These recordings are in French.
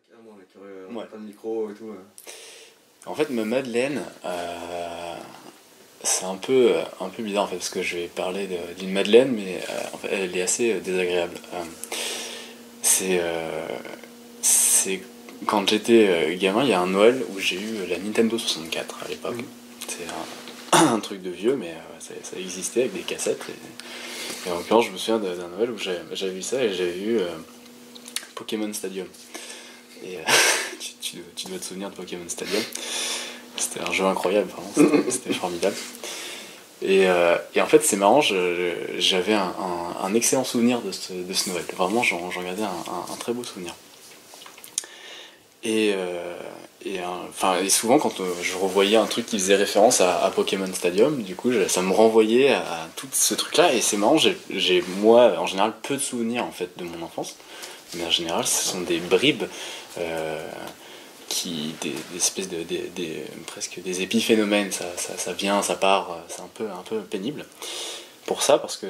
Carrément, avec Ouais. pas de micro et tout. En fait, ma Madeleine, c'est un peu bizarre en fait, parce que je vais parler d'une Madeleine, mais en fait, elle est assez désagréable. C'est c'est quand j'étais gamin, il y a un Noël où j'ai eu la Nintendo 64 à l'époque. C'est un truc de vieux, mais ça existait avec des cassettes. Et en l'occurrence, je me souviens d'un Noël où j'avais vu ça et j'avais eu Pokémon Stadium. Et tu dois te souvenir de Pokémon Stadium. C'était un jeu incroyable, vraiment, c'était formidable. Et en fait, c'est marrant, j'avais un excellent souvenir de ce Noël. Vraiment, j'en gardais un très beau souvenir. Et souvent, quand je revoyais un truc qui faisait référence à Pokémon Stadium, du coup, ça me renvoyait à tout ce truc-là. Et c'est marrant, j'ai moi, en général, peu de souvenirs en fait de mon enfance. Mais en général, ce sont des bribes. Des espèces presque des épiphénomènes, ça vient, ça part, c'est un peu pénible pour ça, parce que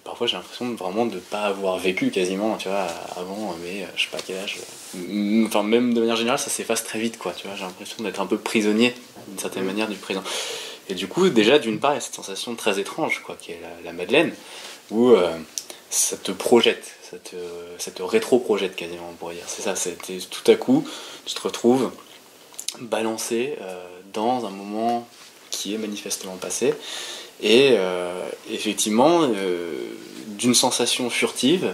parfois j'ai l'impression vraiment de pas avoir vécu quasiment, tu vois, avant, mais je sais pas quel âge, enfin même de manière générale ça s'efface très vite, quoi, tu vois, j'ai l'impression d'être un peu prisonnier d'une certaine manière du présent. Et du coup, déjà d'une part il y a cette sensation très étrange, quoi, qui est la Madeleine, où ça te projette, ça te rétro-projette quasiment, on pourrait dire. C'est ça, tout à coup, tu te retrouves balancé dans un moment qui est manifestement passé, et effectivement, d'une sensation furtive,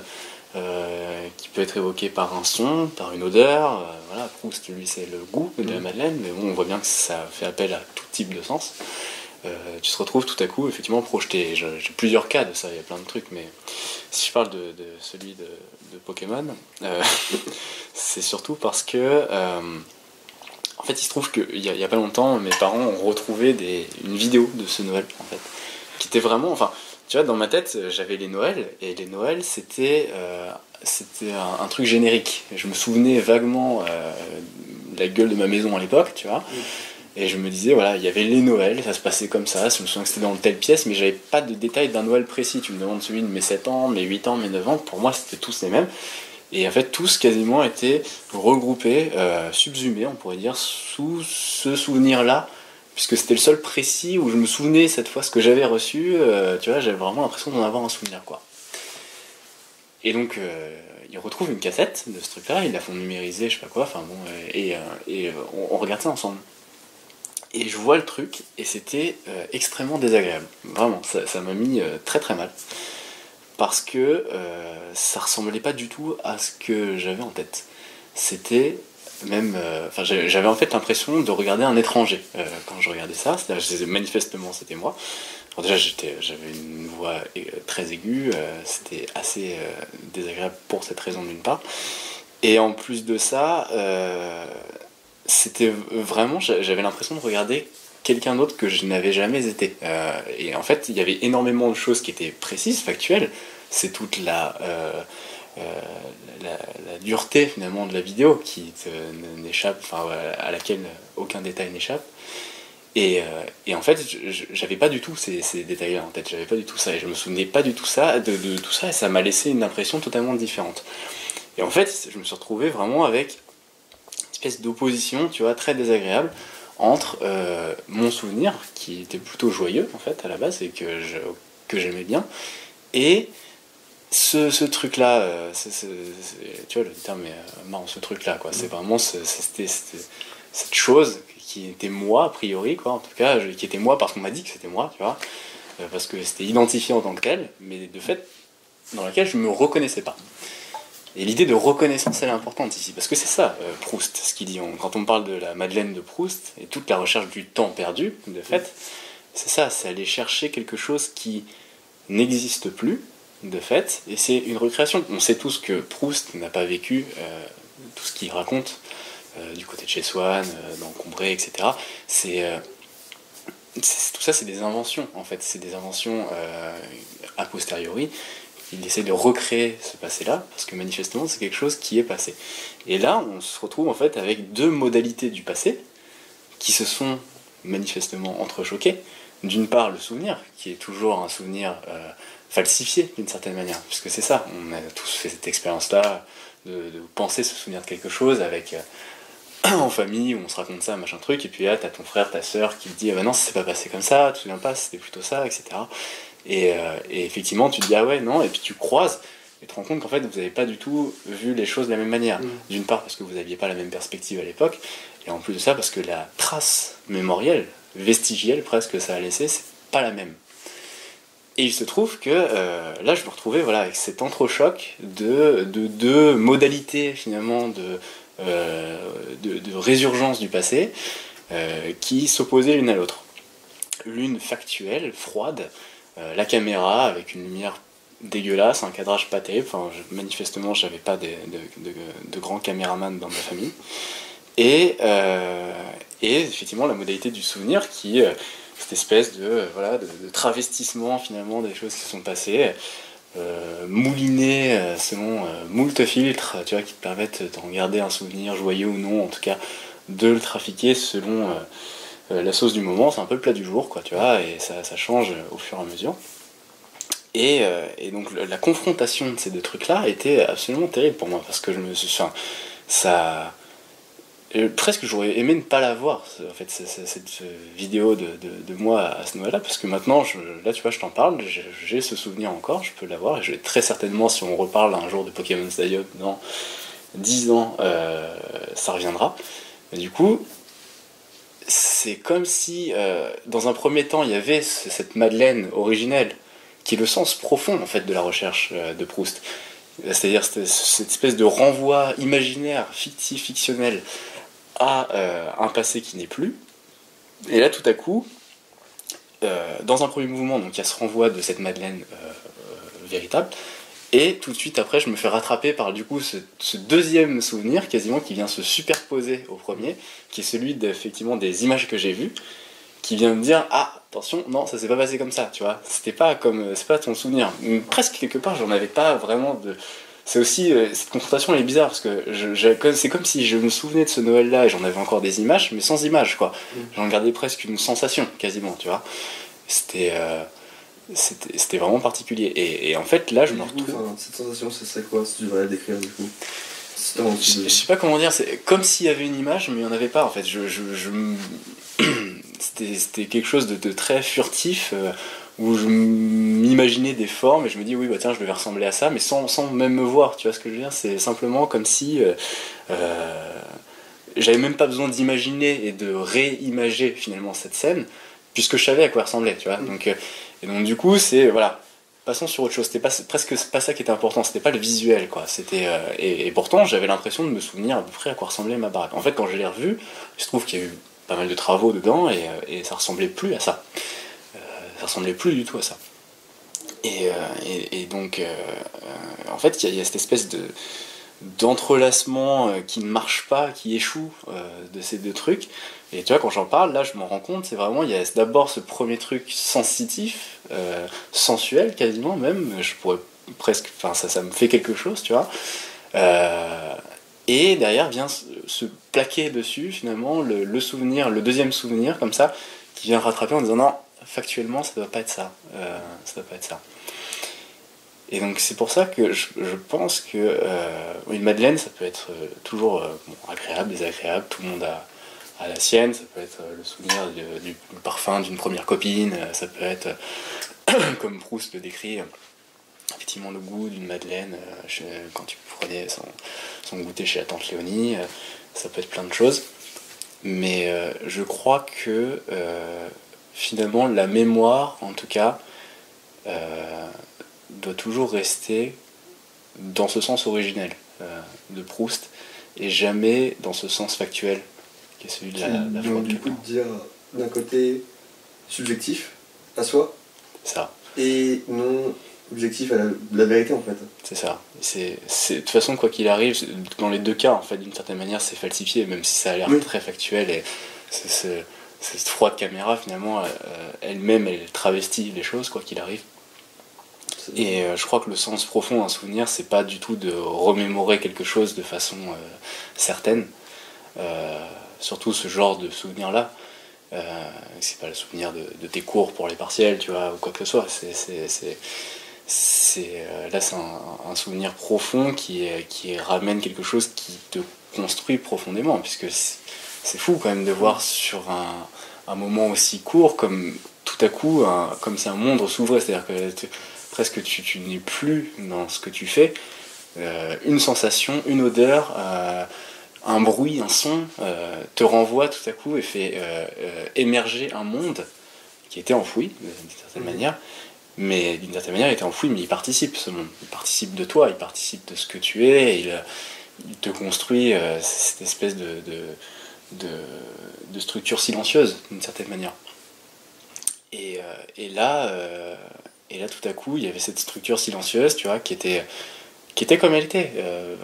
qui peut être évoquée par un son, par une odeur, voilà, Proust, lui, c'est le goût de la Madeleine, mais bon, on voit bien que ça fait appel à tout type de sens. Tu te retrouves tout à coup effectivement projeté. J'ai plusieurs cas de ça, il y a plein de trucs, mais si je parle de celui de Pokémon, c'est surtout parce que en fait il se trouve qu'il y a pas longtemps mes parents ont retrouvé une vidéo de ce Noël en fait, qui était vraiment, enfin tu vois, dans ma tête j'avais les Noëls, et les Noëls c'était un truc générique. Je me souvenais vaguement de la gueule de ma maison à l'époque, tu vois. Et je me disais, voilà, il y avait les Noëls, ça se passait comme ça, je me souviens que c'était dans telle pièce, mais j'avais pas de détails d'un Noël précis. Tu me demandes celui de mes 7 ans, mes 8 ans, mes 9 ans, pour moi c'était tous les mêmes. Et en fait, tous quasiment étaient regroupés, subsumés, on pourrait dire, sous ce souvenir-là, puisque c'était le seul précis où je me souvenais cette fois ce que j'avais reçu, tu vois, j'avais vraiment l'impression d'en avoir un souvenir, quoi. Et donc, ils retrouvent une cassette de ce truc-là, ils la font numériser, je sais pas quoi, enfin bon, on regarde ça ensemble. Et je vois le truc, et c'était extrêmement désagréable. Vraiment, ça m'a mis très très mal. Parce que ça ressemblait pas du tout à ce que j'avais en tête. C'était même... j'avais en fait l'impression de regarder un étranger quand je regardais ça. C'est-à-dire, manifestement, c'était moi. Alors déjà, j'avais une voix très aiguë. C'était assez désagréable pour cette raison d'une part. Et en plus de ça... c'était vraiment, j'avais l'impression de regarder quelqu'un d'autre que je n'avais jamais été. Et en fait, il y avait énormément de choses qui étaient précises, factuelles. C'est toute la dureté finalement de la vidéo qui n'échappe, enfin, à laquelle aucun détail n'échappe. Et en fait, j'avais pas du tout ces détails-là en tête. J'avais pas du tout ça, et je me souvenais pas du tout de tout ça, et ça m'a laissé une impression totalement différente. Et en fait, je me suis retrouvé vraiment avec espèce d'opposition, tu vois, très désagréable entre mon souvenir, qui était plutôt joyeux en fait à la base et que j'aimais bien, et ce truc-là, tu vois, le terme est marrant, ce truc-là, quoi. C'est vraiment c'était cette chose qui était moi a priori, quoi, en tout cas, qui était moi parce qu'on m'a dit que c'était moi, tu vois, parce que c'était identifié en tant que tel, mais de fait dans laquelle je me reconnaissais pas. Et l'idée de reconnaissance, elle est importante ici, parce que c'est ça, Proust, ce qu'il dit. Quand on parle de la Madeleine de Proust, et toute la recherche du temps perdu, de fait, c'est ça, c'est aller chercher quelque chose qui n'existe plus, de fait, et c'est une recréation. On sait tous que Proust n'a pas vécu tout ce qu'il raconte, du côté de chez Swann, dans Combray, etc. Tout ça, c'est des inventions, en fait, c'est des inventions a posteriori. Il essaie de recréer ce passé-là, parce que manifestement, c'est quelque chose qui est passé. Et là, on se retrouve en fait avec deux modalités du passé qui se sont manifestement entrechoquées. D'une part, le souvenir, qui est toujours un souvenir falsifié d'une certaine manière, puisque c'est ça, on a tous fait cette expérience-là de penser se souvenir de quelque chose avec en famille où on se raconte ça, machin truc, et puis là t'as ton frère, ta sœur qui te dit ah bah non, ça s'est pas passé comme ça, tu te souviens pas, c'était plutôt ça, etc. Et effectivement tu te dis ah ouais, non, et puis tu croises et te rends compte qu'en fait vous n'avez pas du tout vu les choses de la même manière. D'une part parce que vous n'aviez pas la même perspective à l'époque, et en plus de ça parce que la trace mémorielle, vestigielle presque que ça a laissé, c'est pas la même. Et il se trouve que là je me retrouvais voilà, avec cet entrechoc de modalités finalement de résurgence du passé qui s'opposaient l'une à l'autre. L'une factuelle, froide, la caméra avec une lumière dégueulasse, un cadrage pas terrible, enfin, manifestement j'avais pas de grands caméramans dans ma famille, et effectivement la modalité du souvenir qui cette espèce de travestissement finalement des choses qui se sont passées, mouliné selon moult filtres, tu vois, qui te permettent d'en garder un souvenir joyeux ou non, en tout cas de le trafiquer selon la sauce du moment. C'est un peu le plat du jour, quoi, tu vois, et ça change au fur et à mesure. Et donc la confrontation de ces deux trucs-là était absolument terrible pour moi, parce que je me suis... Enfin, ça... presque j'aurais aimé ne pas la voir, en fait, cette vidéo de moi à ce Noël-là, parce que maintenant, là tu vois, je t'en parle, j'ai ce souvenir encore, je peux l'avoir, et je vais très certainement, si on reparle un jour de Pokémon Stadium dans 10 ans, ça reviendra. Et du coup, c'est comme si, dans un premier temps, il y avait cette Madeleine originelle, qui est le sens profond, en fait, de la recherche de Proust. C'est-à-dire cette espèce de renvoi imaginaire, fictif, fictionnel, à un passé qui n'est plus. Et là, tout à coup, dans un premier mouvement, donc il y a ce renvoi de cette Madeleine véritable, et tout de suite après, je me fais rattraper par du coup ce deuxième souvenir quasiment qui vient se superposer au premier, qui est celui effectivement des images que j'ai vues, qui vient me dire ah attention, non, ça s'est pas passé comme ça, tu vois, c'était pas comme c'est pas ton souvenir. Presque quelque part, j'en avais pas vraiment de... C'est aussi, cette confrontation elle est bizarre parce que c'est comme si je me souvenais de ce Noël-là et j'en avais encore des images, mais sans images, quoi. J'en gardais presque une sensation, quasiment, tu vois. C'était vraiment particulier. Et en fait, là, je me retrouve. Cette sensation, ce serait quoi si tu devrais la décrire, du coup? Je sais pas comment dire, c'est comme s'il y avait une image, mais il n'y en avait pas, en fait. C'était quelque chose de très furtif. Où je m'imaginais des formes et je me dis oui bah tiens je devais ressembler à ça mais sans même me voir, tu vois ce que je veux dire, c'est simplement comme si j'avais même pas besoin d'imaginer et de réimager finalement cette scène puisque je savais à quoi elle ressemblait, tu vois. Et donc du coup c'est voilà, passons sur autre chose, c'était presque pas ça qui était important, c'était pas le visuel quoi, c'était et pourtant j'avais l'impression de me souvenir à peu près à quoi ressemblait ma baraque. En fait quand je l'ai revu, il se trouve qu'il y a eu pas mal de travaux dedans et ça ressemblait plus à ça. Ça ressemblait plus du tout à ça. Et donc, en fait, il y a cette espèce d'entrelacement qui ne marche pas, qui échoue de ces deux trucs. Et tu vois, quand j'en parle, là, je m'en rends compte, c'est vraiment, il y a d'abord ce premier truc sensitif, sensuel quasiment même, je pourrais presque, enfin, ça me fait quelque chose, tu vois. Et derrière vient se plaquer dessus, finalement, le souvenir, le deuxième souvenir, comme ça, qui vient rattraper en disant non, factuellement ça doit pas être ça, ça doit pas être ça. Et donc c'est pour ça que je pense que une Madeleine ça peut être toujours agréable, désagréable, tout le monde a la sienne, ça peut être le souvenir du parfum d'une première copine, ça peut être comme Proust le décrit, effectivement le goût d'une Madeleine quand tu prenais son goûter chez la tante Léonie, ça peut être plein de choses, mais je crois que finalement, la mémoire, en tout cas, doit toujours rester dans ce sens originel de Proust, et jamais dans ce sens factuel, qui est celui de la foi. Donc, du coup, de dire d'un côté subjectif à soi, ça. Et non objectif à la vérité, en fait. C'est ça. De toute façon, quoi qu'il arrive, dans les deux cas, en fait, d'une certaine manière, c'est falsifié, même si ça a l'air très factuel, et cette froide caméra finalement elle-même elle travestit les choses quoi qu'il arrive, et je crois que le sens profond d'un souvenir c'est pas du tout de remémorer quelque chose de façon certaine, surtout ce genre de souvenir là, c'est pas le souvenir de tes cours pour les partiels tu vois ou quoi que ce soit, là c'est un souvenir profond qui ramène quelque chose qui te construit profondément, puisque c'est fou quand même de voir sur un moment aussi court, comme tout à coup, comme si un monde s'ouvrait, c'est-à-dire que presque tu n'es plus dans ce que tu fais, une sensation, une odeur, un bruit, un son, te renvoie tout à coup et fait émerger un monde qui était enfoui d'une certaine manière, mais d'une certaine manière il était enfoui, mais il participe, ce monde, il participe de toi, il participe de ce que tu es, il te construit cette espèce de structure silencieuse d'une certaine manière. Et, euh, et là, euh, et là tout à coup il y avait cette structure silencieuse, tu vois, qui était comme elle était.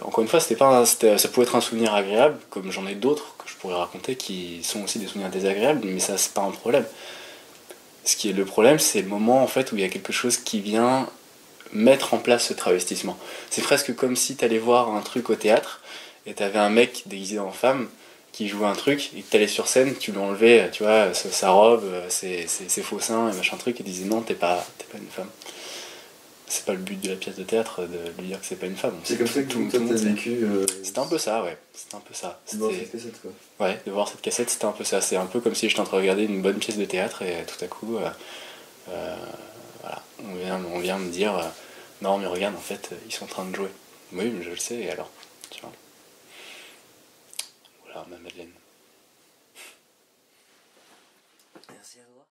Encore une fois, ça pouvait être un souvenir agréable, comme j'en ai d'autres que je pourrais raconter qui sont aussi des souvenirs désagréables, mais ça c'est pas un problème. Ce qui est le problème, c'est le moment en fait où il y a quelque chose qui vient mettre en place ce travestissement. C'est presque comme si tu allais voir un truc au théâtre et t'avais un mec déguisé en femme qui jouait un truc et que t'allais sur scène, tu lui enlevais, tu vois, sa robe, ses faux seins et machin truc et disais non, t'es pas une femme. C'est pas le but de la pièce de théâtre de lui dire que c'est pas une femme. C'est comme ça que toi t'as vécu. C'était un peu ça, ouais. C'était un peu ça. De voir cette cassette, quoi. Ouais, de voir cette cassette, c'était un peu ça. C'est un peu comme si j'étais en train de regarder une bonne pièce de théâtre et tout à coup, voilà, on vient me dire non, mais regarde, en fait, ils sont en train de jouer. Oui, mais je le sais, et alors, tu vois. Voilà, ma Madeleine. Merci à toi.